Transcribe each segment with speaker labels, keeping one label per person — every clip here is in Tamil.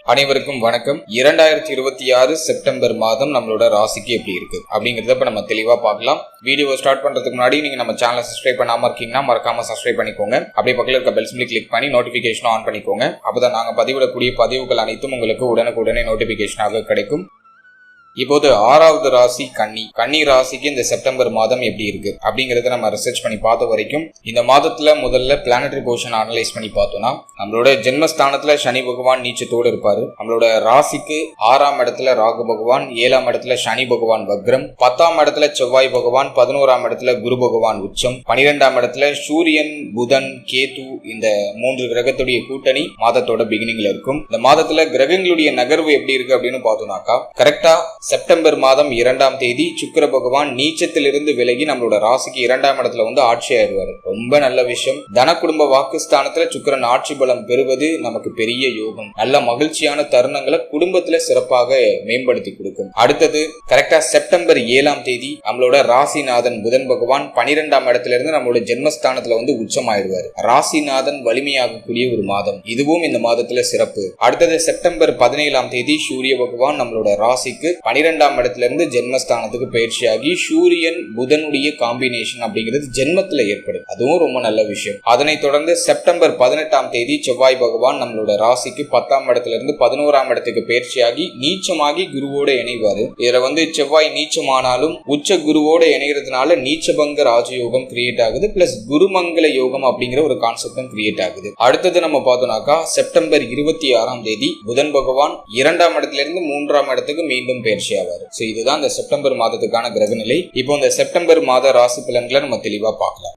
Speaker 1: அனைவருக்கும் வணக்கம். 2026 செப்டம்பர் மாதம் நம்மளோட ராசிக்கு எப்படி இருக்கு அப்படிங்கறத இப்ப நம்ம தெளிவா பார்க்கலாம். வீடியோ ஸ்டார்ட் பண்றதுக்கு முன்னாடி நீங்க நம்ம சேனலை சப்ஸ்கிரைப் பண்ணாம இருக்கீங்கன்னா மறக்காம சப்ஸ்கிரைப் பண்ணிக்கோங்க. அப்படியே பக்கத்துல இருக்க பெல் சிம்பிளை கிளிக் பண்ணி நோட்டிபிகேஷன் ஆன் பண்ணிக்கோங்க. அப்பதான் நாங்க பதிவிடக்கூடிய பதிவுகள் அனைத்தும் உங்களுக்கு உடனுக்குடனே நோட்டிபிகேஷனாக கிடைக்கும். இப்போது 6வது ராசி கன்னி ராசிக்கு இந்த செப்டம்பர் மாதம் எப்படி இருக்கு அப்படிங்கறத நம்ம ரிசர்ச் பண்ணி பார்த்த வரைக்கும் இந்த மாதத்துல முதல்ல பிளானட்டரி பொசிஷன் அனலைஸ் பண்ணி பார்த்தோம்னா நம்மளோட ஜென்மஸ்தானத்துல சனி பகவான் நீச்சத்தோடு இருப்பாரு. நம்மளோட ராசிக்கு 6ஆம் இடத்துல ராகு பகவான், 7ஆம் இடத்துல சனி பகவான் வக்ரம், 10ஆம் இடத்துல செவ்வாய் பகவான், 11ஆம் இடத்துல குரு பகவான் உச்சம், 12ஆம் இடத்துல சூரியன், புதன், கேது இந்த 3 கிரகத்துடைய கூட்டணி மாதத்தோட பிகினிங்ல இருக்கும். இந்த மாதத்துல கிரகங்களுடைய நகர்வு எப்படி இருக்கு அப்படின்னு பார்த்தோம்னாக்கா கரெக்டா செப்டம்பர் மாதம் 2ஆம் தேதி சுக்கிர பகவான் நீச்சத்திலிருந்து விலகி நம்மளோட ராசிக்கு 2ஆம் இடத்துல வந்து ஆட்சி ஆயிடுவாரு. ரொம்ப நல்ல விஷயம். தன குடும்ப வாக்குஸ்தானத்துல சுக்கிரன் ஆட்சி பலம் பெறுவது நமக்கு பெரிய யோகம். நல்ல மகிழ்ச்சியான தருணங்களை குடும்பத்துல சிறப்பாக மேம்படுத்தி கொடுக்கும். அடுத்தது கரெக்டா செப்டம்பர் 7ஆம் தேதி நம்மளோட ராசிநாதன் புதன் பகவான் 12ஆம் இடத்துல இருந்து நம்மளோட ஜென்மஸ்தானத்துல வந்து உச்சமாயிடுவாரு. ராசிநாதன் வலிமையாகக்கூடிய ஒரு மாதம். இதுவும் இந்த மாதத்துல சிறப்பு. அடுத்தது செப்டம்பர் 17ஆம் தேதி சூரிய பகவான் நம்மளோட ராசிக்கு 12ஆம் இடத்துல இருந்து ஜென்மஸ்தானத்துக்கு பயிற்சியாகி சூரியன் புதனுடைய காம்பினேஷன் அப்படிங்கிறது ஜென்மத்துல ஏற்படும். அதுவும் ரொம்ப நல்ல விஷயம். அதனைத் தொடர்ந்து செப்டம்பர் 18ஆம் தேதி செவ்வாய் பகவான் நம்மளோட ராசிக்கு 10ஆம் இடத்துல இருந்து 11ஆம் இடத்துக்கு பயிற்சியாகி நீச்சமாகி குருவோட இணைவாரு. இதுல வந்து செவ்வாய் நீச்சமானாலும் உச்ச குருவோட இணைகிறதுனால நீச்சபங்க ராஜயோகம் கிரியேட் ஆகுது. பிளஸ் குருமங்கல யோகம் அப்படிங்கிற ஒரு கான்செப்டும் கிரியேட் ஆகுது. அடுத்தது நம்ம பார்த்தோம்னாக்கா செப்டம்பர் 26ஆம் தேதி புதன் பகவான் 2ஆம் இடத்துல இருந்து 3ஆம் இடத்துக்கு மீண்டும் பயிற்சி ஆவாரு. இதுதான் இந்த செப்டம்பர் மாதத்துக்கான கிரக நிலை. இப்போ இந்த செப்டம்பர் மாத ராசி பலன்களை நம்ம தெளிவா பார்க்கலாம்.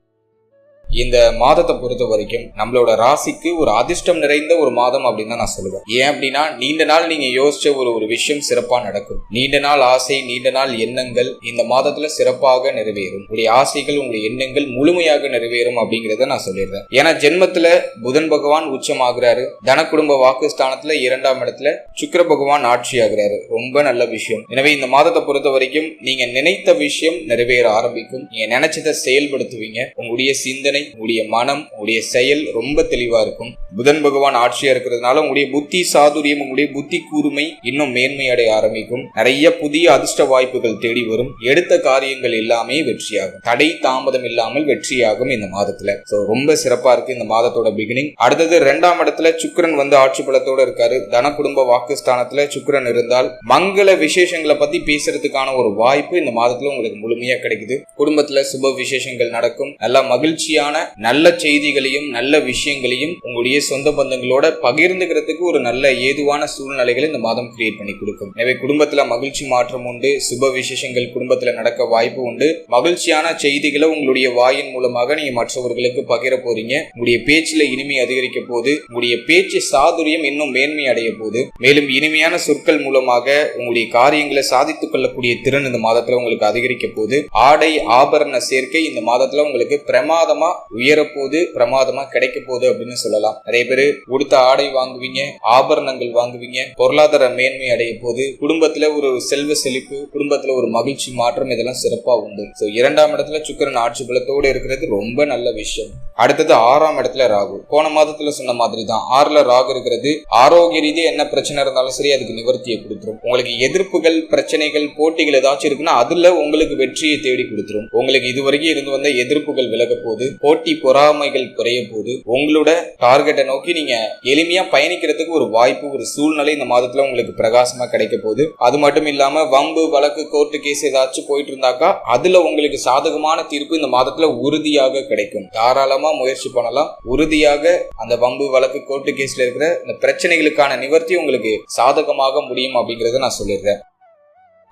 Speaker 1: இந்த மாதத்தை பொறுத்த வரைக்கும் நம்மளோட ராசிக்கு ஒரு அதிர்ஷ்டம் நிறைந்த ஒரு மாதம் அப்படின்னு தான் நான் சொல்லுவேன். ஏன் அப்படின்னா நீண்ட நாள் நீங்க யோசிச்ச ஒரு விஷயம் சிறப்பா நடக்கும். நீண்ட நாள் ஆசை, நீண்ட நாள் எண்ணங்கள் இந்த மாதத்துல சிறப்பாக நிறைவேறும். உங்களுடைய ஆசைகள், உங்களுடைய எண்ணங்கள் முழுமையாக நிறைவேறும் அப்படிங்கறத நான் சொல்லிடுறேன். ஏன்னா ஜென்மத்துல புதன் பகவான் உச்சமாகிறாரு. தன குடும்ப வாக்குஸ்தானத்துல 2ஆம் இடத்துல சுக்கிர பகவான் ஆட்சி ஆகிறாரு. ரொம்ப நல்ல விஷயம். எனவே இந்த மாதத்தை பொறுத்த வரைக்கும் நீங்க நினைத்த விஷயம் நிறைவேற ஆரம்பிக்கும். நீங்க நினைச்சதை செயல்படுத்துவீங்க. உங்களுடைய சிந்தனை, உங்களுடைய மனம், உங்களுடைய செயல் ரொம்ப தெளிவா இருக்கும். புதன் பகவான் ஆட்சியா இருக்கிறதுனால உங்களுடைய புத்தி சாதுரியம், உங்களுடைய புத்தி கூர்மை இன்னும் மேன்மை அடைய ஆரம்பிக்கும். நிறைய புதிய அதிர்ஷ்ட வாய்ப்புகள் தேடி வரும். எடுத்த காரியங்கள் எல்லாமே வெற்றியாகும். தடை தாமதம் இல்லாமல் வெற்றியாகும் இந்த மாதத்துல. ரொம்ப சிறப்பா இருக்கு இந்த மாதத்தோட பிகினிங். அடுத்தது 2ஆம் இடத்துல சுக்கிரன் வந்து ஆட்சி பலத்தோட இருக்காரு. தன குடும்ப வாக்குஸ்தானத்துல சுக்கிரன் இருந்தால் மங்கள விசேஷங்களை பத்தி பேசுறதுக்கான ஒரு வாய்ப்பு இந்த மாதத்துல உங்களுக்கு முழுமையா கிடைக்குது. குடும்பத்துல சுப விசேஷங்கள் நடக்கும். நல்ல மகிழ்ச்சியான நல்ல செய்திகளையும் நல்ல விஷயங்களையும் உங்களுடைய சொந்த பந்தங்களோட பகிர்ந்துக்கிறதுக்கு ஒரு நல்ல ஏதுவான சூழ்நிலைகளை இந்த மாதம் கிரியேட் பண்ணி கொடுக்கும். எனவே குடும்பத்துல மகிழ்ச்சி மாற்றம் உண்டு. சுப விசேஷங்கள் குடும்பத்துல நடக்க வாய்ப்பு உண்டு. மகிழ்ச்சியான செய்திகளை உங்களுடைய வாயின் மூலமாக நீங்க மற்றவர்களுக்கு பகிர போறீங்க. உங்களுடைய பேச்சுல இனிமை அதிகரிக்க போது. உங்களுடைய பேச்சு சாதுரியம் இன்னும் மேன்மை அடைய போது. மேலும் இனிமையான சொற்கள் மூலமாக உங்களுடைய காரியங்களை சாதித்துக் கொள்ளக்கூடிய திறன் இந்த மாதத்துல உங்களுக்கு அதிகரிக்க போது. ஆடை ஆபரண சேர்க்கை இந்த மாதத்துல உங்களுக்கு பிரமாதமா உயரப்போது, பிரமாதமா கிடைக்க போகுது அப்படின்னு சொல்லலாம். நிறைய பேரு உடுத்த ஆடை வாங்குவீங்க, ஆபரணங்கள் வாங்குவீங்க, பொருளாதார மேன்மை அடைய போது, குடும்பத்துல ஒரு செல்வ செழிப்பு, குடும்பத்துல ஒரு மகிழ்ச்சி மாற்றம் இதெல்லாம் சிறப்பா உண்டு. 2ஆம் இடத்துல சுக்கிரன் ஆட்சி பலத்தோடு இருக்கிறது ரொம்ப நல்ல விஷயம். அடுத்தது 6ஆம் இடத்துல ராகு. போன மாதத்துல சொன்ன மாதிரி தான் 6ல ராகு இருக்கிறது ஆரோக்கிய ரீதியா என்ன பிரச்சனை இருந்தாலும் சரி அதுக்கு நிவர்த்தியை கொடுத்துரும். உங்களுக்கு எதிர்ப்புகள், பிரச்சனைகள், போட்டிகள் ஏதாச்சும் இருக்குன்னா அதுல உங்களுக்கு வெற்றியை தேடி கொடுத்துரும். உங்களுக்கு இதுவரைக்கும் இருந்து வந்த எதிர்ப்புகள் விலக போது, போட்டி பொறாமைகள் குறைய போது, உங்களோட டார்கெட்டை நோக்கி நீங்க எளிமையா பயணிக்கிறதுக்கு ஒரு வாய்ப்பு, ஒரு சூழ்நிலை இந்த மாதத்துல உங்களுக்கு பிரகாசமா கிடைக்க போகுது. அது மட்டும் இல்லாம வம்பு வழக்கு கோர்ட்டு கேஸ் ஏதாச்சும் போயிட்டு இருந்தாக்கா அதுல உங்களுக்கு சாதகமான தீர்ப்பு இந்த மாதத்துல உறுதியாக கிடைக்கும். தாராளமா முயற்சி பண்ணலாம். உறுதியாக அந்த வம்பு வழக்கு கோர்ட்டு கேஸ்ல இருக்கிற இந்த பிரச்சனைகளுக்கான நிவர்த்தி உங்களுக்கு சாதகமாக முடியும் அப்படிங்கறத நான் சொல்லிடுறேன்.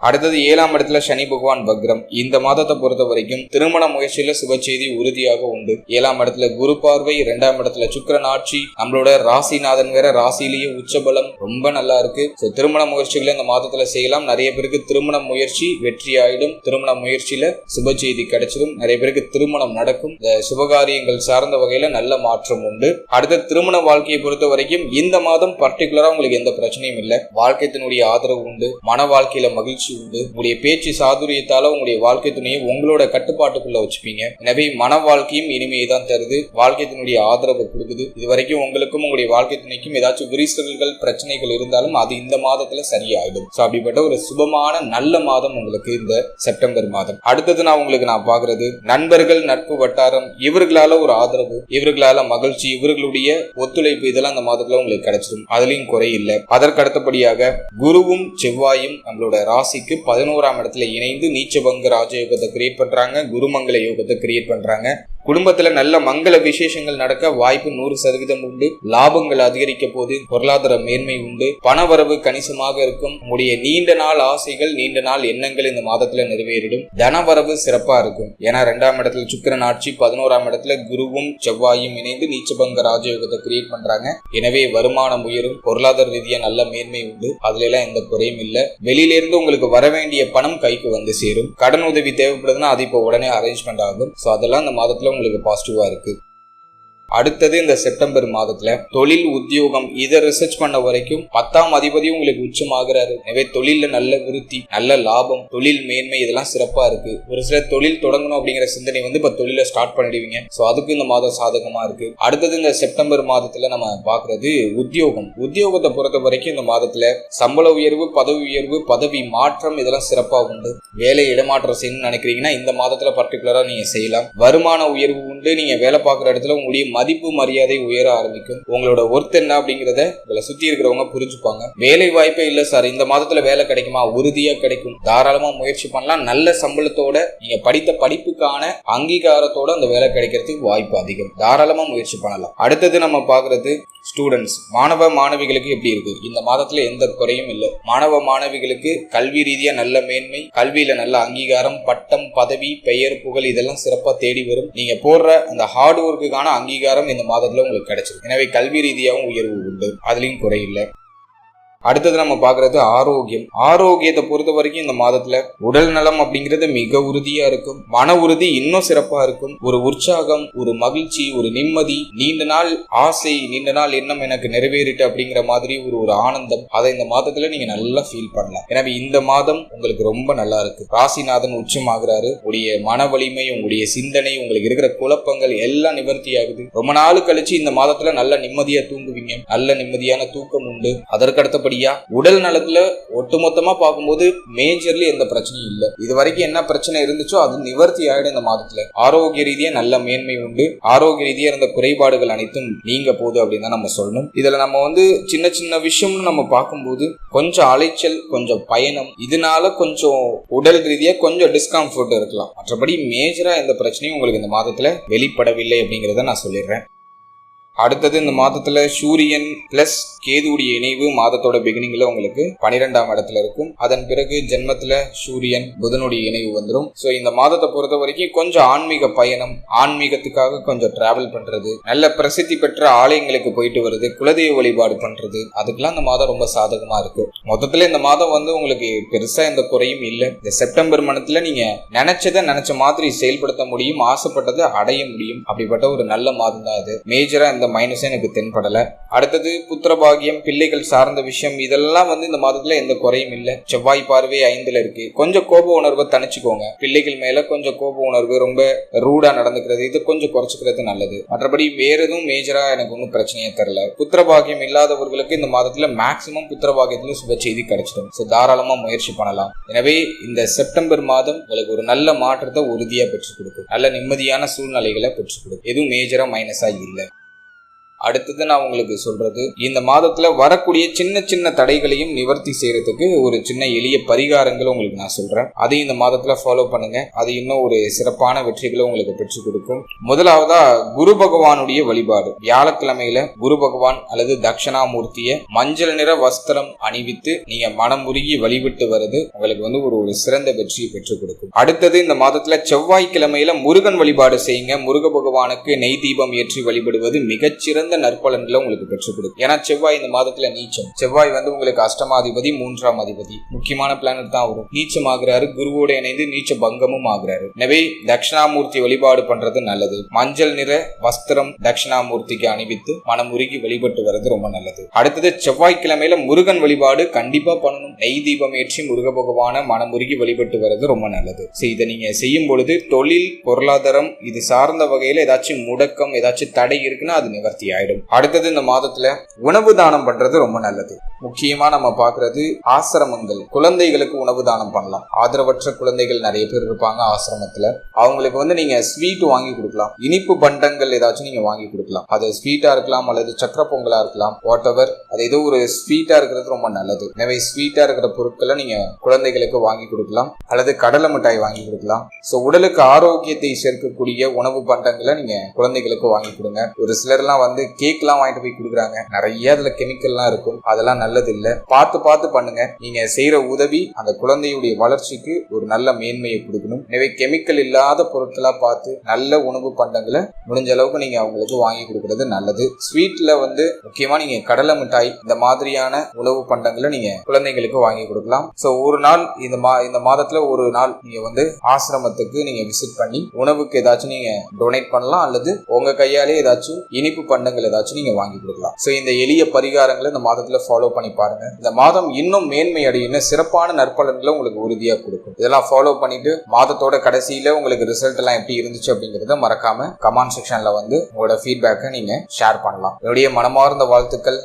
Speaker 1: அடுத்தது 7ஆம் இடத்துல சனி பகவான் வக்ரம். இந்த மாதத்தை பொறுத்த வரைக்கும் திருமண முயற்சியில சுப செய்தி உறுதியாக உண்டு. 7ஆம் இடத்துல குரு பார்வை, 2ஆம் இடத்துல சுக்கிரன் ஆட்சி, நம்மளோட ராசிநாதன் வேற ராசியிலேயே உச்சபலம் ரொம்ப நல்லா இருக்கு. திருமண முயற்சிகளை இந்த மாதத்துல செய்யலாம். நிறைய பேருக்கு திருமண முயற்சி வெற்றி ஆயிடும். திருமண முயற்சியில சுப செய்தி கிடைச்சிடும். நிறைய பேருக்கு திருமணம் நடக்கும். இந்த சுபகாரியங்கள் சார்ந்த வகையில நல்ல மாற்றம் உண்டு. அடுத்த திருமண வாழ்க்கையை பொறுத்த வரைக்கும் இந்த மாதம் பர்டிகுலரா உங்களுக்கு எந்த பிரச்சனையும் இல்லை. வாழ்க்கையினுடைய ஆதரவு உண்டு. மன வாழ்க்கையில மகிழ்ச்சி மகிழ்ச்சி உண்டு. உங்களுடைய பேச்சு சாதுரியத்தால உங்களுடைய வாழ்க்கை துணையை உங்களோட கட்டுப்பாட்டுக்குள்ள வச்சுப்பீங்க. எனவே மன வாழ்க்கையும் இனிமையை தான் தருது, வாழ்க்கை துணையுடைய ஆதரவு கொடுக்குது. இது வரைக்கும் உங்களுக்கும் உங்களுடைய வாழ்க்கை துணைக்கும் ஏதாச்சும் விரிசல்கள் பிரச்சனைகள் இருந்தாலும் அது இந்த மாதத்துல சரியாயிடும். அப்படிப்பட்ட ஒரு சுபமான நல்ல மாதம் உங்களுக்கு இந்த செப்டம்பர் மாதம். அடுத்தது நான் பாக்குறது நண்பர்கள், நட்பு வட்டாரம், இவர்களால ஒரு ஆதரவு, இவர்களால மகிழ்ச்சி, இவர்களுடைய ஒத்துழைப்பு, இதெல்லாம் இந்த மாதத்துல உங்களுக்கு கிடைச்சிடும். அதுலயும் குறை இல்லை. அதற்கு அடுத்தபடியாக குருவும் செவ்வாயும் நம்மளோட ராசிக்கு 11ஆம் இடத்துல இணைந்து நீச்சபங்க ராஜயோகத்தை கிரியேட் பண்றாங்க, குருமங்கல யோகத்தை கிரியேட் பண்றாங்க. குடும்பத்துல நல்ல மங்கள விசேஷங்கள் நடக்க வாய்ப்பு 100% உண்டு. லாபங்கள் அதிகரிக்க போது, பொருளாதார மேன்மை உண்டு, பணவரவு கணிசமாக இருக்கும். உங்களுடைய நீண்ட நாள் ஆசைகள், நீண்ட நாள் எண்ணங்கள் இந்த மாதத்துல நிறைவேறிடும். தனவரவு சிறப்பா இருக்கும். ஏன்னா 2ஆம் இடத்துல சுக்கிரன் ஆட்சி, 11ஆம் இடத்துல குருவும் செவ்வாயும் இணைந்து நீச்சபங்க ராஜயோகத்தை கிரியேட் பண்றாங்க. எனவே வருமானம் உயரும், பொருளாதார ரீதியா நல்ல மேன்மை உண்டு. அதுல எல்லாம் எந்த குறையும் இல்ல. வெளியில இருந்து உங்களுக்கு வர வேண்டிய பணம் கைக்கு வந்து சேரும். கடன் உதவி தேவைப்படுதுன்னா அது இப்போ உடனே அரேஞ்ச்மெண்ட் ஆகும். அதெல்லாம் இந்த மாதத்துல உங்களுக்கு பாசிட்டிவா இருக்கு. அடுத்தது இந்த செப்டம்பர் மாதத்துல தொழில், உத்தியோகம், இதை ரிசர்ச் பண்ண வரைக்கும் 10ஆம் அதிபதி உங்களுக்கு உச்சமாகிறாரு. எனவே தொழில நல்ல விருத்தி, நல்ல லாபம், தொழில் மேன்மை, இதெல்லாம் சிறப்பா இருக்கு. ஒரு சில தொழில் தொடங்கணும் அப்படிங்கிற சிந்தனை இப்ப தொழில ஸ்டார்ட் பண்ணிடுவீங்க. அதுக்கு இந்த மாதம் சாதகமா இருக்கு. அடுத்தது இந்த செப்டம்பர் மாதத்துல நம்ம பாக்குறது உத்தியோகத்தை பொறுத்த வரைக்கும் இந்த மாதத்துல சம்பள உயர்வு, பதவி உயர்வு, பதவி மாற்றம், இதெல்லாம் சிறப்பா உண்டு. வேலை இடமாற்றம் செய்யணும்னு நினைக்கிறீங்கன்னா இந்த மாதத்துல பர்டிகுலரா நீங்க செய்யலாம். வருமான உயர்வு உண்டு. நீங்க வேலை பார்க்குற இடத்துல உங்களுடைய மதிப்பு மரியாதை உயர ஆரம்பிக்கும். உங்களோட ஒர்த் என்ன அப்படிங்கறத உங்களை சுத்தி இருக்கிறவங்க புரிஞ்சுப்பாங்க. வேலை வாய்ப்பே இல்ல சார், இந்த மாதத்துல வேலை கிடைக்குமா? உறுதியா கிடைக்கும். தாராளமா முயற்சி பண்ணலாம். நல்ல சம்பளத்தோட, நீங்க படித்த படிப்புக்கான அங்கீகாரத்தோட அந்த வேலை கிடைக்கிறதுக்கு வாய்ப்பு அதிகம். தாராளமா முயற்சி பண்ணலாம். அடுத்தது நம்ம பாக்குறது ஸ்டூடெண்ட்ஸ், மாணவ மாணவிகளுக்கு எப்படி இருக்கு? இந்த மாதத்துல எந்த குறையும் இல்லை. மாணவ மாணவிகளுக்கு கல்வி ரீதியா நல்ல மேன்மை, கல்வியில நல்ல அங்கீகாரம், பட்டம், பதவி, பெயர், புகழ், இதெல்லாம் சிறப்பா தேடி வரும். நீங்க போடுற அந்த ஹார்ட் ஒர்க்குக்கான அங்கீகாரம் இந்த மாதத்துல உங்களுக்கு கிடைச்சிடும். எனவே கல்வி ரீதியாகவும் உயர்வு உண்டு. அதுலயும் குறையில்லை. அடுத்தது நம்ம பாக்குறது ஆரோக்கியத்தை பொறுத்த வரைக்கும் இந்த மாதத்துல உடல் நலம் அப்படிங்கிறது மிக உறுதியா இருக்கும். மன உறுதி இன்னும் சிறப்பா இருக்கும். ஒரு உற்சாகம், ஒரு மகிழ்ச்சி, ஒரு நிம்மதி, நீண்ட நாள் ஆசை, நீண்ட நாள் எண்ணம் எனக்கு நிறைவேறிட்டு அப்படிங்கிற மாதிரி ஒரு ஆனந்தம், அதை இந்த மாதத்துல நீங்க நல்லா ஃபீல் பண்ணலாம். எனவே இந்த மாதம் உங்களுக்கு ரொம்ப நல்லா இருக்கு. ராசிநாதன் உச்சமாகிறாரு. உங்களுடைய மன வலிமை, உங்களுடைய சிந்தனை, உங்களுக்கு இருக்கிற குழப்பங்கள் எல்லாம் நிவர்த்தி ஆகுது. ரொம்ப நாள் கழிச்சு இந்த மாதத்துல நல்ல நிம்மதியா தூங்குவீங்க. நல்ல நிம்மதியான தூக்கம் உண்டு. அதற்கடுத்த உடல் நலத்துல ஒட்டுமொத்தமா பார்க்கும்போது மேஜர்லி எந்த பிரச்சனையும் இல்ல. இது வரைக்கும் என்ன பிரச்சனை இருந்துச்சோ அது நிவர்த்தி ஆயிடும் இந்த மாதத்துல. ஆரோக்கிய ரீதியா நல்ல மேன்மை உண்டு. ஆரோக்கிய ரீதியா இருந்த குறைபாடுகள் அனைத்தும் நீங்க போகுது அப்படின்னு தான் நம்ம சொல்லணும். இதுல நம்ம சின்ன சின்ன விஷயம்னு நம்ம பார்க்கும்போது கொஞ்சம் அலைச்சல், கொஞ்சம் பயணம், இதனால கொஞ்சம் உடல் ரீதியா கொஞ்சம் டிஸ்கம்ஃபர்ட் இருக்கலாம். மற்றபடி மேஜரா எந்த பிரச்சனையும் உங்களுக்கு இந்த மாதத்துல வெளிப்படவில்லை அப்படிங்கறத நான் சொல்லிடுறேன். அடுத்தது இந்த மாதத்துல சூரியன் பிளஸ் கேதுவுடைய இணைவு மாதத்தோட பிகினிங்ல உங்களுக்கு 12ஆம் இடத்துல இருக்கும். அதன் பிறகு ஜென்மத்துல சூரியன் புதனுடைய இணைவு வந்துடும். இந்த மாதத்தை பொறுத்த வரைக்கும் கொஞ்சம் ஆன்மீக பயணம், ஆன்மீகத்துக்காக கொஞ்சம் டிராவல் பண்றது, நல்ல பிரசித்தி பெற்ற ஆலயங்களுக்கு போயிட்டு வருது, குலதெய்வ வழிபாடு பண்றது, அதுக்கெல்லாம் இந்த மாதம் ரொம்ப சாதகமா இருக்கு. மொத்தத்துல இந்த மாதம் உங்களுக்கு பெருசா எந்த குறையும் இல்லை. இந்த செப்டம்பர் மாதத்துல நீங்க நினைச்ச மாதிரி செயல்படுத்த முடியும், ஆசைப்பட்டதை அடைய முடியும். அப்படிப்பட்ட ஒரு நல்ல மாதம் தான் இது. மேஜரா இந்த மைனஸ் எனக்கு தென்படல. அடுத்தது புத்திரபாகியம், பிள்ளைகள் சார்ந்த விஷயம், இதெல்லாம் இந்த மாதத்துல எந்த குறையும் இல்லை. செவ்வாய் பார்வை 5ல இருக்கு. கொஞ்சம் கோப உணர்வை தணிச்சுக்கோங்க. பிள்ளைகள் மேல கொஞ்சம் கோப உணர்வு, ரொம்ப ரூடா நடந்துக்கிறது, இது கொஞ்சம் குறைச்சிக்கிறது நல்லது. மற்றபடி வேற எதுவும் மேஜரா எனக்கு ஒன்றும் பிரச்சனையே தெரியல. புத்திரபாகியம் இல்லாதவர்களுக்கு இந்த மாதத்துல மேக்சிமம் புத்திரபாகியத்துல சுப செய்தி கிடைச்சிடும். தாராளமா முயற்சி பண்ணலாம். எனவே இந்த செப்டம்பர் மாதம் உங்களுக்கு ஒரு நல்ல மாற்றத்தை உறுதியா பெற்றுக் கொடுக்கும். நல்ல நிம்மதியான சூழ்நிலைகளை பெற்றுக் கொடுக்கும். எதுவும் மேஜரா மைனஸா இல்லை. அடுத்தது நான் உங்களுக்கு சொல்றது, இந்த மாதத்துல வரக்கூடிய சின்ன சின்ன தடைகளையும் நிவர்த்தி செய்யறதுக்கு ஒரு சின்ன எளிய பரிகாரங்கள் உங்களுக்கு நான் சொல்றேன். அதையும் இந்த மாதத்துல ஃபாலோ பண்ணுங்க. அது இன்னும் ஒரு சிறப்பான வெற்றிகளை உங்களுக்கு பெற்றுக் கொடுக்கும். முதலாவதா குரு பகவானுடைய வழிபாடு. வியாழக்கிழமையில குரு பகவான் அல்லது தட்சிணாமூர்த்திய மஞ்சள் நிற வஸ்திரம் அணிவித்து நீங்க மனமுருகி வழிபட்டு வருது உங்களுக்கு ஒரு சிறந்த வெற்றியை பெற்றுக் கொடுக்கும். அடுத்தது இந்த மாதத்துல செவ்வாய்க்கிழமையில முருகன் வழிபாடு செய்யுங்க. முருக பகவானுக்கு நெய் தீபம் ஏற்றி வழிபடுவது மிகச்சிறந்த சிறந்த நற்பலன்களை உங்களுக்கு பெற்றுக் கொடுக்கும். ஏன்னா செவ்வாய் இந்த மாதத்துல நீச்சம். செவ்வாய் வந்து உங்களுக்கு அஷ்டமாதிபதி, 3ஆம் அதிபதி, முக்கியமான பிளானட் தான் வரும். நீச்சம் ஆகிறாரு, குருவோட இணைந்து நீச்ச பங்கமும் ஆகிறாரு. எனவே தட்சிணாமூர்த்தி வழிபாடு பண்றது நல்லது. மஞ்சள் நிற வஸ்திரம் தட்சிணாமூர்த்திக்கு அணிவித்து மனமுருகி வழிபட்டு வர்றது ரொம்ப நல்லது. அடுத்தது செவ்வாய்க்கிழமையில முருகன் வழிபாடு கண்டிப்பா பண்ணணும். நெய் தீபம் ஏற்றி முருக பகவான மனமுருகி வழிபட்டு வர்றது ரொம்ப நல்லது. இதை நீங்க செய்யும் பொழுது தொழில், பொருளாதாரம் இது சார்ந்த வகையில ஏதாச்சும் முடக்கம், ஏதாச்சும் தடை இருக்குன்னா அது நிவர்த்தி ஆயிடும். அடுத்தது இந்த மாதத்துல உணவு தானம் பண்றது ரொம்ப நல்லது. முக்கியமா நம்ம பாக்குறது ஆசிரமங்கள், குழந்தைகளுக்கு உணவு தானம் பண்ணலாம். ஆதரவற்ற குழந்தைகள் நிறைய பேர் இருப்பாங்க ஆசிரமத்துல. அவங்களுக்கு வந்து நீங்க ஸ்வீட் வாங்கி கொடுக்கலாம், இனிப்பு பண்டங்கள் ஏதாச்சும் நீங்க வாங்கி கொடுக்கலாம். அது ஸ்வீட்டா இருக்கலாம் அல்லது சக்கர பொங்கலா இருக்கலாம், வாட் எவர். அது ஏதோ ஒரு ஸ்வீட்டா இருக்கிறது ரொம்ப நல்லது. எனவே ஸ்வீட்டா இருக்கிற பொருட்களை நீங்க குழந்தைகளுக்கு வாங்கி கொடுக்கலாம் அல்லது கடலை மிட்டாய் வாங்கி கொடுக்கலாம். சோ உடலுக்கு ஆரோக்கியத்தை சேர்க்கக்கூடிய உணவு பண்டங்களை நீங்க குழந்தைகளுக்கு வாங்கி கொடுங்க. ஒரு சிலர்லாம் வந்து கேக் எல்லாம் வாங்கிட்டு போய் கொடுக்குறாங்க. நிறைய அதுல கெமிக்கல்லாம் இருக்கும், அதெல்லாம் நல்லது இல்ல. பார்த்து பண்ணுங்க. நீங்க செய்யற உதவி அந்த குழந்தையுடைய வளர்ச்சிக்கு ஒரு நல்ல மேன்மையை கொடுக்கணும். எனவே கெமிக்கல் இல்லாத பொருட்களா பார்த்து நல்ல உணவு பண்டங்களை முடிஞ்ச அளவுக்கு நீங்க அவங்களுக்கு வாங்கி கொடுக்கறது நல்லது. ஸ்வீட்ல வந்து முக்கியமா நீங்க கடலை மிட்டாய் இந்த மாதிரியான உணவு பண்டங்களை நீங்க குழந்தைங்களுக்கு வாங்கி கொடுக்கலாம். சோ ஒரு நாள் இந்த மாதத்துல ஒரு நாள் நீங்க வந்து ஆசிரமத்துக்கு நீங்க விசிட் பண்ணி உணவுக்கு ஏதாச்சும் நீங்க டொனேட் பண்ணலாம் அல்லது உங்க கையாலே ஏதாச்சும் இனிப்பு பண்டங்கள் ஏதாச்சும் நீங்க வாங்கி கொடுக்கலாம். சோ இந்த எளிய பரிகாரங்களை இந்த மாதத்துல ஃபாலோ பண்ணி பாருங்க. இந்த மாதம் இன்னும் மேன்மை அடையும், சிறப்பான நற்பலன்களை உங்களுக்கு உறுதியா கொடுக்கும். இதெல்லாம் ஃபாலோ பண்ணிட்டு மாதத்தோட கடைசியில உங்களுக்கு ரிசல்ட் எல்லாம் எப்படி இருந்துச்சு அப்படிங்கறத மறக்காம கமெண்ட் செக்ஷன்ல வந்து உங்களோட ஃபீட்பேக்கை நீங்க ஷேர் பண்ணலாம். என்னுடைய மனமார்ந்த வாழ்த்துக்கள்.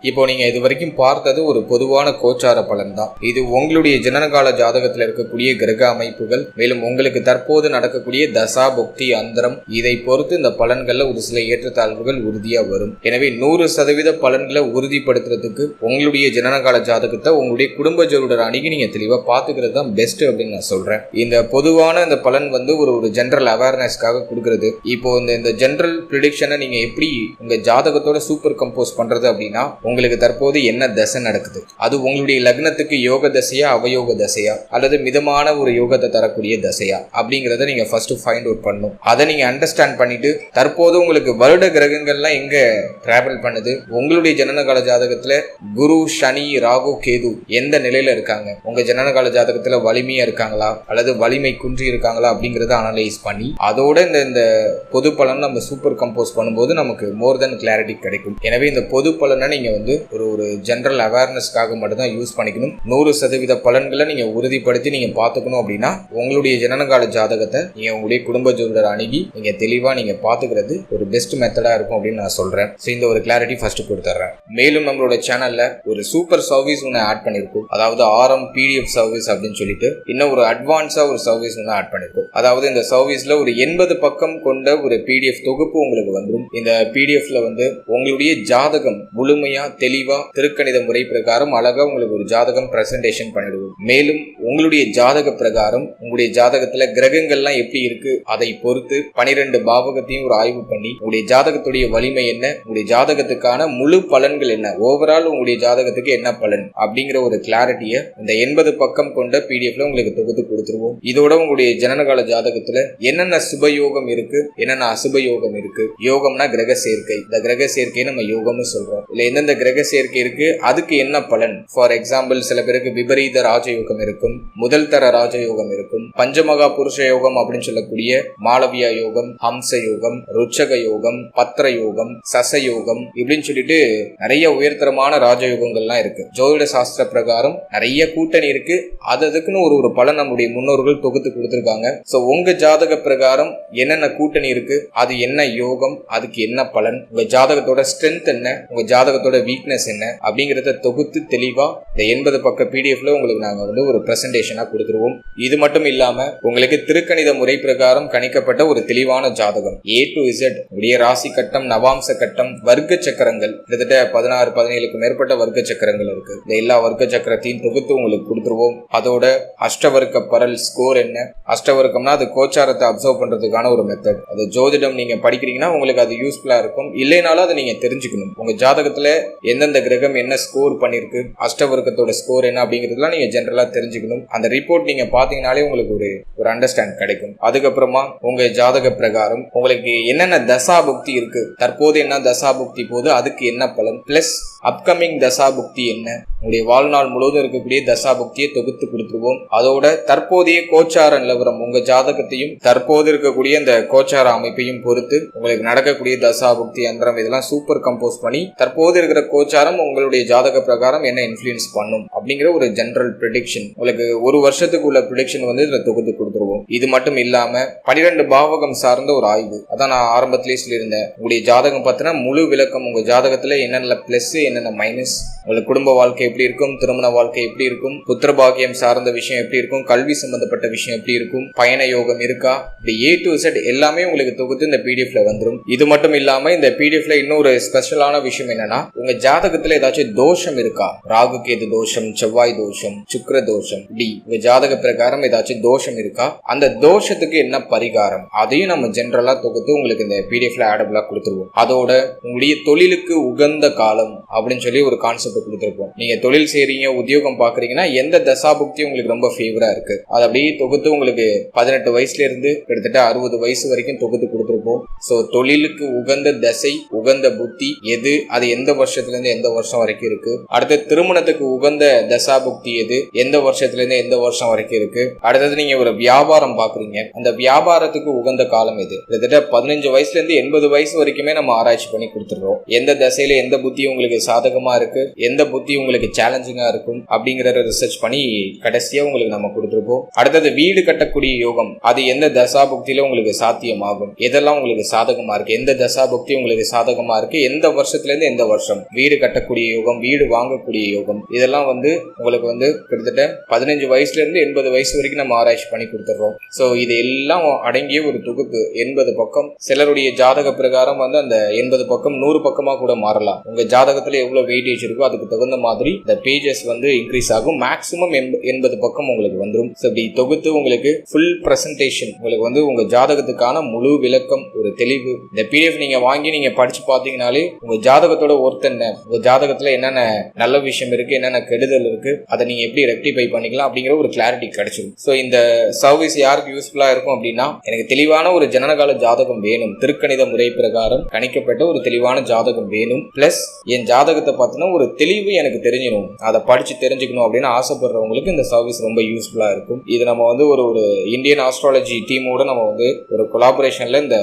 Speaker 1: இப்போ நீங்க இது வரைக்கும் பார்த்தது ஒரு பொதுவான கோச்சார பலன் தான். இது உங்களுடைய ஜனனகால ஜாதகத்தில் இருக்கக்கூடிய கிரக அமைப்புகள், மேலும் உங்களுக்கு தற்போது நடக்கக்கூடிய தசா புக்தி அந்தரம், இதை பொறுத்து இந்த பலன்கள்ல ஒரு சில ஏற்றத்தாழ்வுகள் உறுதியா வரும். எனவே 100% பலன்களை உறுதிப்படுத்துறதுக்கு உங்களுடைய ஜனனகால ஜாதகத்தை உங்களுடைய குடும்ப ஜோதிடர் அணுகி நீங்க தெளிவா பாத்துக்கிறது தான் பெஸ்ட் அப்படின்னு நான் சொல்றேன். இந்த பொதுவான இந்த பலன் வந்து ஒரு ஜெனரல் அவேர்னஸ்க்காக கொடுக்கறது. இப்போ இந்த ஜெனரல் ப்ரிடிக்ஷனை நீங்க எப்படி உங்க ஜாதகத்தோட சூப்பர் கம்போஸ் பண்றது அப்படின்னா, உங்களுக்கு தற்போது என்ன தசை நடக்குது, அது உங்களுடைய லக்னத்துக்கு யோக தசையா அவயோக தசையா அல்லது மிதமான ஒரு யோகத்தை தரக்கூடிய தசையா அப்படிங்கறத நீங்க ஃபர்ஸ்ட் ஃபைண்ட் அவுட் பண்ணணும். அதை நீங்க அண்டர்ஸ்டாண்ட் பண்ணிட்டு தற்போது உங்களுக்கு வருட கிரகங்கள்லாம் எங்க டிராவல் பண்ணுது, உங்களுடைய ஜனனகால ஜாதகத்துல குரு, சனி, ராகு, கேது எந்த நிலையில இருக்காங்க, உங்க ஜனனகால ஜாதகத்துல வலிமையா இருக்காங்களா அல்லது வலிமை குன்றி இருக்காங்களா அப்படிங்கறத அனலைஸ் பண்ணி அதோட இந்த பொது பலன் நம்ம சூப்பர் கம்போஸ் பண்ணும்போது நமக்கு மோர் தென் கிளாரிட்டி கிடைக்கும். எனவே இந்த பொது பலனை நீங்க ஒரு ஜெனரல் அவேர்னஸ்க்காக மட்டும் தான் யூஸ் பண்ணிக்கணும். 100% பலன்களை நீங்க உறுதிப்படுத்தி நீங்க பாத்துக்கணும் அப்படின்னா உங்களுடைய ஜனனகால ஜாதகத்தை நீங்க உங்களுடைய குடும்ப ஜோதிடர் அணுகி நீங்க தெளிவா நீங்க பாத்துக்கிறது ஒரு பெஸ்ட் மெத்தடா இருக்கும் அப்படின்னு நான் சொல்றேன். இந்த ஒரு கிளாரிட்டி ஃபர்ஸ்ட் கொடுத்துறேன். மேலும் நம்மளோட சேனல்ல ஒரு சூப்பர் சர்வீஸ் ஒன்று ஆட் பண்ணிருக்கோம். அதாவது RM PDF சர்வீஸ் அப்படின்னு சொல்லிட்டு இன்னும் ஒரு அட்வான்ஸா ஒரு சர்வீஸ் ஒன்று ஆட் பண்ணிருக்கோம். அதாவது இந்த சர்வீஸ்ல ஒரு 80 பக்கம் கொண்ட ஒரு PDF தொகுப்பு உங்களுக்கு வந்துடும். இந்த PDFல வந்து உங்களுடைய ஜாதகம் முழுமையா தெளிவா திருக்கணித முறை பிரகாரம் அழகா உங்களுக்கு ஒரு ஜாதகம் பிரசன்டேஷன் பண்ணிடுவோம். மேலும் உங்களுடைய ஜாதக பிரகாரம் உங்களுடைய ஜாதகத்துல கிரகங்கள்லாம் எப்படி இருக்கு அதை பொறுத்து 12 பாவகத்தையும் ஒரு ஆய்வு பண்ணி உங்களுடைய ஜாதகத்துடைய வலிமை என்ன, உங்களுடைய ஜாதகத்துக்கான முழு பலன்கள் என்ன, ஓவரால் உங்களுடைய ஜாதகத்துக்கு என்ன பலன் அப்படிங்கிற ஒரு கிளாரிட்டியை இந்த 80 பக்கம் கொண்ட PDFல உங்களுக்கு தொகுத்து கொடுத்துருவோம். இதோட உங்களுடைய ஜனனகால ஜாதகத்துல என்னென்ன சுபயோகம் இருக்கு, என்னென்ன அசுபயோகம் இருக்கு, யோகம்னா கிரக சேர்க்கை, இந்த கிரக சேர்க்கை நம்ம யோகம்னு சொல்றோம். இல்ல எந்தெந்த கிரக சேர்க்கை இருக்கு, அதுக்கு என்ன பலன். ஃபார் எக்ஸாம்பிள் சில பேருக்கு விபரீத ராஜயோகம் இருக்கும், முதல் தர ராஜயோகம் இருக்கும், பஞ்சமகா புருஷ யோகம் அப்படின்னு சொல்லக்கூடிய மாளவியா யோகம், ஹம்ச யோகம், ருச்சக யோகம், பத்திர யோகம், சச யோகம் இப்படின்னு சொல்லிட்டு நிறைய உயர்தரமான ராஜயோகங்கள்லாம் இருக்கு. ஜோதிட சாஸ்திர பிரகாரம் நிறைய கூட்டணி இருக்கு. அதுக்குன்னு ஒரு பலன் நம்முடைய முன்னோர்கள் தொகுத்து கொடுத்திருக்காங்க. சோ உங்க ஜாதக பிரகாரம் என்னென்ன கூட்டணி இருக்கு, அது என்ன யோகம், அதுக்கு என்ன பலன், உங்க ஜாதகத்தோட ஸ்ட்ரென்த் என்ன, உங்க ஜாதகத்தோட வீக்னஸ் என்ன அப்படிங்கறத தொகுத்து தெளிவா இந்த 80 பக்க PDFல உங்களுக்கு நாங்க வந்து ஒரு பிரசன்டேஷனா கொடுத்துருவோம். இது மட்டும் இல்லாம உங்களுக்கு திருக்கணித முறை பிரகாரம் கணிக்கப்பட்ட ஒரு தெளிவான ஜாதகம் A to Z உடைய ராசி கட்டம், நவாம்ச கட்டம், வர்க்க சக்கரங்கள் கிட்டத்தட்ட 16-17க்கு மேற்பட்ட வர்க்க சக்கரங்கள் இருக்கு. இந்த எல்லா வர்க்க சக்கரத்தையும் தொகுத்து உங்களுக்கு கொடுத்துருவோம். அதோட அஷ்டவர்க்க பரல் ஸ்கோர் என்ன, அஷ்டவர்க்கம்னா அது கோச்சாரத்தை அப்சர்வ் பண்றதுக்கான ஒரு மெத்தட். அது ஜோதிடம் நீங்க படிக்கிறீங்கன்னா உங்களுக்கு அது யூஸ்ஃபுல்லா இருக்கும். இல்லைனாலும் அதை நீங்க தெரிஞ்சுக்கணும். உங்க ஜாதகத்துல எந்தெந்த கிரகம் என்ன ஸ்கோர் பண்ணிருக்கு, அஷ்டவர்க்கத்தோட ஸ்கோர் என்ன அப்படிங்கிறதுலாம் நீங்க ஜென்ரலா தெரிஞ்சுக்கணும். அந்த ரிப்போர்ட் நீங்க பாத்தீங்கன்னாலே உங்களுக்கு ஒரு அண்டர்ஸ்டாண்ட் கிடைக்கும். அதுக்கப்புறமா உங்க ஜாதக பிரகாரம் உங்களுக்கு என்னென்ன தசாபுக்தி இருக்கு, தற்போது என்ன தசாபுக்தி போது அதுக்கு என்ன பலன், பிளஸ் அப்கமிங் தசாபுக்தி என்ன, உங்களுடைய வாழ்நாள் முழுவதும் இருக்கக்கூடிய தசாபுக்தியை தொகுத்து கொடுத்துருவோம். அதோட தற்போதைய கோச்சார நிலவரம், உங்க ஜாதகத்தையும் தற்போது இருக்கக்கூடிய இந்த கோச்சார அமைப்பையும் பொறுத்து உங்களுக்கு நடக்கக்கூடிய தசாபுக்தி அந்தரம் இதெல்லாம் சூப்பர் கம்போஸ் பண்ணி தற்போது இருக்கிற கோச்சாரம் உங்களுடைய ஜாதக பிரகாரம் என்ன இன்ஃப்ளூயன்ஸ் பண்ணும் அப்படிங்கிற ஒரு ஜெனரல் ப்ரெடிக்ஷன், உங்களுக்கு ஒரு வருஷத்துக்கு உள்ள ப்ரெடிக்ஷன் வந்து இதுல தொகுத்து கொடுத்துருவோம். இது மட்டும் இல்லாம 12 பாவகம் சார்ந்த ஒரு ஆய்வு, அதான் நான் ஆரம்பத்திலேயே சொல்லியிருந்தேன். உங்களுடைய ஜாதகம் பார்த்தீங்கன்னா முழு விளக்கம், உங்க ஜாதகத்துல என்னென்ன பிளஸ் என்னென்ன மைனஸ், உங்களுக்கு குடும்ப வாழ்க்கை எப்படி இருக்கும், திருமண வாழ்க்கை எப்படி இருக்கும், புத்திர பாக்கியம் சார்ந்த விஷயம் எப்படி இருக்கும், கல்வி சம்பந்தப்பட்ட விஷயம் எப்படி இருக்கும், பயண யோகம் இருக்கா, இப்படி A to Z எல்லாமே உங்களுக்கு தொகுத்து இந்த பிடிஎஃப்ல வந்துடும். இது மட்டும் இல்லாம இந்த பிடிஎஃப்ல இன்னொரு ஸ்பெஷலான விஷயம் என்னன்னா, உங்க ஜாதகத்துல ஏதாச்சும் தோஷம் இருக்கா, ராகு கேது தோஷம், செவ்வாய் தோஷம், சுக்கிர தோஷம், இப்படி உங்க ஜாதக பிரகாரம் ஏதாச்சும் தோஷம் இருக்கா, அந்த தோஷத்துக்கு என்ன பரிகாரம், அதையும் நம்ம ஜென்ரலா தொகுத்து உங்களுக்கு இந்த பிடிஎஃப்ல ஆடபிளா கொடுத்துருவோம். அதோட உங்களுடைய தொழிலுக்கு உகந்த காலம் அப்படின்னு சொல்லி ஒரு கான்செப்ட் கொடுத்துருப்போம். நீங்க தொழில் செய்றீங்க, உத்தியோகம் பாக்குறீங்கன்னா எந்த தசாபுக்தி உங்களுக்கு ரொம்ப ஃபேவரா இருக்கு, அது அப்படியே தொகுத்து உங்களுக்கு 18 வயசுல இருந்து கிட்டத்தட்ட 60 வயசு வரைக்கும் தொகுத்து கொடுத்துருப்போம். சோ தொழிலுக்கு உகந்த தசை, உகந்த புத்தி எது, அது எந்த வருஷத்துல இருந்து எந்த வருஷம் வரைக்கும் இருக்கு, அடுத்து திருமணத்துக்கு உகந்த தசாபுக்தி எது, எந்த வருஷத்துல இருந்து எந்த வருஷம் வரைக்கும் இருக்கு, அடுத்தது நீங்க ஒரு வியாபாரம் பாக்குறீங்க, அந்த வியாபாரத்துக்கு உகந்த காலம் எது, கிட்டத்தட்ட 15 வயசுல இருந்து 80 வயசு வரைக்குமே நம்ம ஆராய்ச்சி பண்ணி கொடுத்துருவோம். எந்த தசையில எந்த புத்தி உங்களுக்கு சாதகமா இருக்கு, எந்த புத்தி உங்களுக்கு சேலஞ்சிங்கா இருக்கும் அப்படிங்கறத ரிசர்ச் பண்ணி கடைசியா உங்களுக்கு நம்ம கொடுத்துருப்போம். அடுத்தது வீடு கட்டக்கூடிய யோகம், அது எந்த தசாபுக்தியில உங்களுக்கு சாத்தியமாகும், எதெல்லாம் உங்களுக்கு சாதகமா இருக்கு, எந்த தசாபுக்தி உங்களுக்கு சாதகமா இருக்கு, எந்த வருஷத்துல இருந்து எந்த வருஷம் வீடு கட்டக்கூடிய யோகம், வீடு வாங்கக்கூடிய யோகம், இதெல்லாம் வந்து உங்களுக்கு வந்து கிட்டத்தட்ட 15 வயசுல இருந்து 80 வயசு வரைக்கும் நம்ம ஆராய்ச்சி பண்ணி கொடுத்துறோம். சோ இது எல்லாம் அடங்கிய ஒரு தொகுப்பு 80 பக்கம். சிலருடைய ஜாதக பிரகாரம் வந்து அந்த 80 பக்கம் 100 பக்கமா கூட மாறலாம். உங்க ஜாதகத்துல எவ்வளவு வெயிட்டேஜ் இருக்கோ அதுக்கு தகுந்த மாதிரி இந்த பேஜஸ் வந்து இன்க்ரீஸ் ஆகும். மேக்ஸிமம் 80 பக்கம் உங்களுக்கு வந்துடும். இப்படி தொகுத்து உங்களுக்கு ஃபுல் பிரசன்டேஷன், உங்களுக்கு வந்து உங்க ஜாதகத்துக்கான முழு விளக்கம், ஒரு தெளிவு. இந்த பிடிஎஃப் நீங்க வாங்கி நீங்க படிச்சு பாத்தீங்கன்னாலே உங்க ஜாதகத்தோட ஒர்த் என்ன, உங்க ஜாதகத்துல என்னென்ன நல்ல விஷயம் இருக்கு, என்னென்ன கெடுதல் இருக்கு, அதை நீங்க எப்படி ரெக்டிஃபை பண்ணிக்கலாம் அப்படிங்கிற ஒரு கிளாரிட்டி கிடைச்சிடும். சோ இந்த சர்வீஸ் யாருக்கு யூஸ்ஃபுல்லா இருக்கும் அப்படின்னா, எனக்கு தெளிவான ஒரு ஜனனகால ஜாதகம் வேணும், திருக்கணித முறை பிரகாரம் கணிக்கப்பட்ட ஒரு தெளிவான ஜாதகம் வேணும், பிளஸ் என் ஜாதகத்தை பார்த்தீங்கன்னா ஒரு தெளிவு எனக்கு தெரிஞ்சிடும், அதை படிச்சு தெரிஞ்சுக்கணும் அப்படின்னு ஆசைப்படுறவங்களுக்கு இந்த சர்வீஸ் ரொம்ப யூஸ்ஃபுல்லா இருக்கும். இது நம்ம வந்து ஒரு இந்தியன் ஆஸ்ட்ராலஜி டீமோட நம்ம வந்து ஒரு கொலாபரேஷன்ல இந்த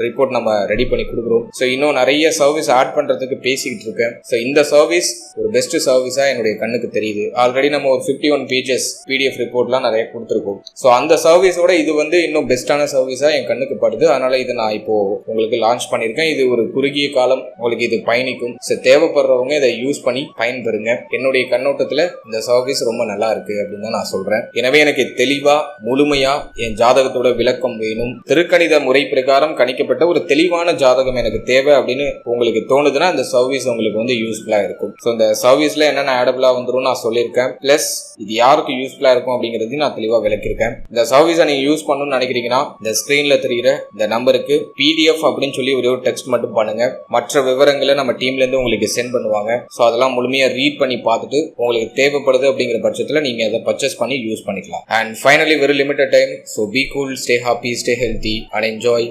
Speaker 1: ரிப்போர்ட் நம்ம ரெடி பண்ணி கொடுக்குறோம். ஸோ இன்னும் நிறைய சர்வீஸ் ஆட் பண்றதுக்கு பேசிக்கிட்டு இருக்கேன். ஸோ இந்த சர்வீஸ் ஒரு பெஸ்ட் சர்வீஸா என்னுடைய கண்ணுக்கு தெரியுது. ஆல்ரெடி நம்ம ஒரு 51 பேஜஸ் பிடிஎஃப் ரிப்போர்ட்லாம் நிறைய கொடுத்துருக்கோம். ஸோ அந்த சர்வீஸோட இது வந்து இன்னும் பெஸ்டான சர்வீஸா என் கண்ணுக்கு படுது. அதனால இதை நான் இப்போ உங்களுக்கு லான்ச் பண்ணியிருக்கேன். இது ஒரு குறுகிய காலம் உங்களுக்கு இது பயணிக்கும். ஸோ தேவைப்படுறவங்க இதை யூஸ் பண்ணி பயன்பெறுங்க. என்னுடைய கண்ணோட்டத்துல இந்த சர்வீஸ் ரொம்ப நல்லா இருக்கு அப்படின்னு தான் நான் சொல்றேன். எனவே எனக்கு தெளிவா முழுமையா என் ஜாதகத்தோட விளக்கம் வேணும், திருக்கணித முறை பிரகாரம் கணிக்கப்பட்ட ஒரு தெளிவான ஜாதகம் எனக்கு தேவை அப்படின்னு உங்களுக்கு தோணுதுன்னா இந்த சர்வீஸ் உங்களுக்கு வந்து யூஸ்ஃபுல்லா இருக்கும். ஸோ இந்த சர்வீஸ்ல என்னென்ன ஆடபிளா வந்துடும் நான் சொல்லியிருக்கேன். பிளஸ் இது யாருக்கு யூஸ்ஃபுல்லா இருக்கும் அப்படிங்கிறது நான் தெளிவா விளக்கியிருக்கேன். இந்த சர்வீஸை நீங்க யூஸ் பண்ணணும்னு நினைக்கிறீங்கன்னா இந்த ஸ்கிரீன்ல தெரியுற இந்த நம்பருக்கு PDF அப்படின்னு சொல்லி ஒரு டெக்ஸ்ட் மட்டும் பண்ணுங்க. மற்ற விவரங்களை நம்ம டீம்ல இருந்து உங்களுக்கு சென்ட் பண்ணுவாங்க. ஸோ அதெல்லாம் முழுமையா ரீட் பண்ணி பார்த்துட்டு உங்களுக்கு தேவைப்படுது அப்படிங்கிற பட்சத்துல நீங்க அதை பர்ச்சேஸ் பண்ணி யூஸ் பண்ணிக்கலாம். And finally very limited time. So be cool, stay happy, stay healthy and enjoy.